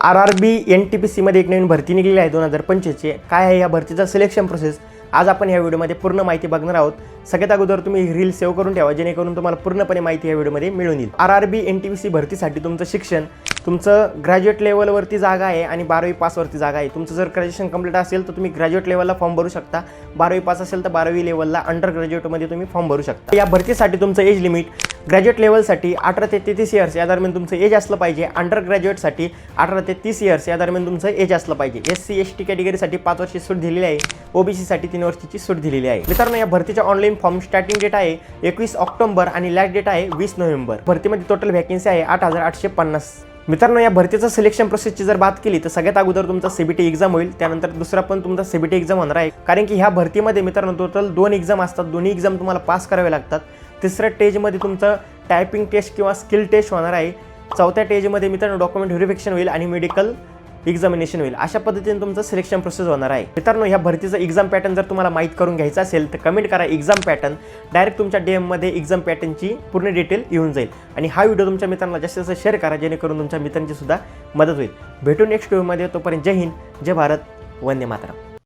RRB NTPCमध्ये एक नवीन भरती निघाली आहे 2025ची. काय आहे या भरतीचा सिलेक्शन प्रोसेस आज आपण या व्हिडिओमध्ये पूर्ण माहिती बघणार आहोत. सगळ्यात अगोदर तुम्ही रील सेव्ह करून ठेवा जेणेकरून तुम्हाला पूर्णपणे माहिती या व्हिडिओमध्ये मिळून येईल. RRB NTPC भरतीसाठी तुमचं शिक्षण तुमचं ग्रॅज्युएट लेवलवरती जागा आहे आणि 12वी पासवरती जागा आहे. तुमचं जर ग्रॅज्युएशन कंप्लीट असेल तर तुम्ही ग्रॅज्युएट लेवलला फॉर्म भरू शकता. 12वी पास असेल तर 12वी लेवलला अंडर ग्रॅज्युएटमध्ये तुम्ही फॉर्म भरू शकता. या भरतीसाठी तुमचं एज लिमिट ग्रॅज्युएट लेवलसाठी 18 ते 33 इयर्स या दरम्यान तुमचं एज असलं पाहिजे. अंडर ग्रॅज्युएटसाठी 18 ते 30 इयर्स या दरम्यान तुमचं एज असलं पाहिजे. SC ST कॅटेगरीसाठी 5 वर्षी सूट दिलेली आहे. OBCसाठी 3 वर्षाची सूट दिलेली आहे. मित्रांनो, या भरतीच्या ऑनलाईन फॉर्म स्टार्टिंग डेट आहे 21 ऑक्टोबर आणि लास्ट डेट आहे 20 नोव्हेंबर. भरतीमध्ये टोटल व्हॅकन्सी आहे 8850. मित्रांनो, या भरतीचं सिलेक्शन प्रोसेसची जर बात केली तर सगळ्यात अगोदर तुमचा CBT एक्झाम होईल. त्यानंतर दुसरा पण तुमचा CBT एक्झाम होणार आहे. कारण की ह्या भरतीमध्ये मित्रांनो टोटल 2 एक्झाम असतात. दोन्ही एक्झाम तुम्हाला पास करावे लागतात. तिसऱ्या स्टेजमध्ये तुमचं टायपिंग टेस्ट किंवा स्किल टेस्ट होणार आहे. चौथ्या स्टेजमध्ये मित्रांनो डॉक्युमेंट व्हेरिफिकेशन होईल आणि मेडिकल एक्झामिनेशन होईल. अशा पद्धतीने तुमचं सिलेक्शन प्रोसेस होणार आहे. मित्रांनो, ह्या भरतीचं एक्झाम पॅटर्न जर तुम्हाला माहीत करून घ्यायचं असेल तर कमेंट करा एक्झाम पॅटर्न. डायरेक्ट तुमच्या DM मध्ये एक्झाम पॅटर्नची पूर्ण डिटेल येऊन जाईल. आणि हा व्हिडिओ तुमच्या मित्रांना जास्तीत जास्त शेअर करा जेणेकरून तुमच्या मित्रांची सुद्धा मदत होईल. भेटू नेक्स्ट व्हिडिओमध्ये. तोपर्यंत जय हिंद, जय भारत, वंदे मातरम.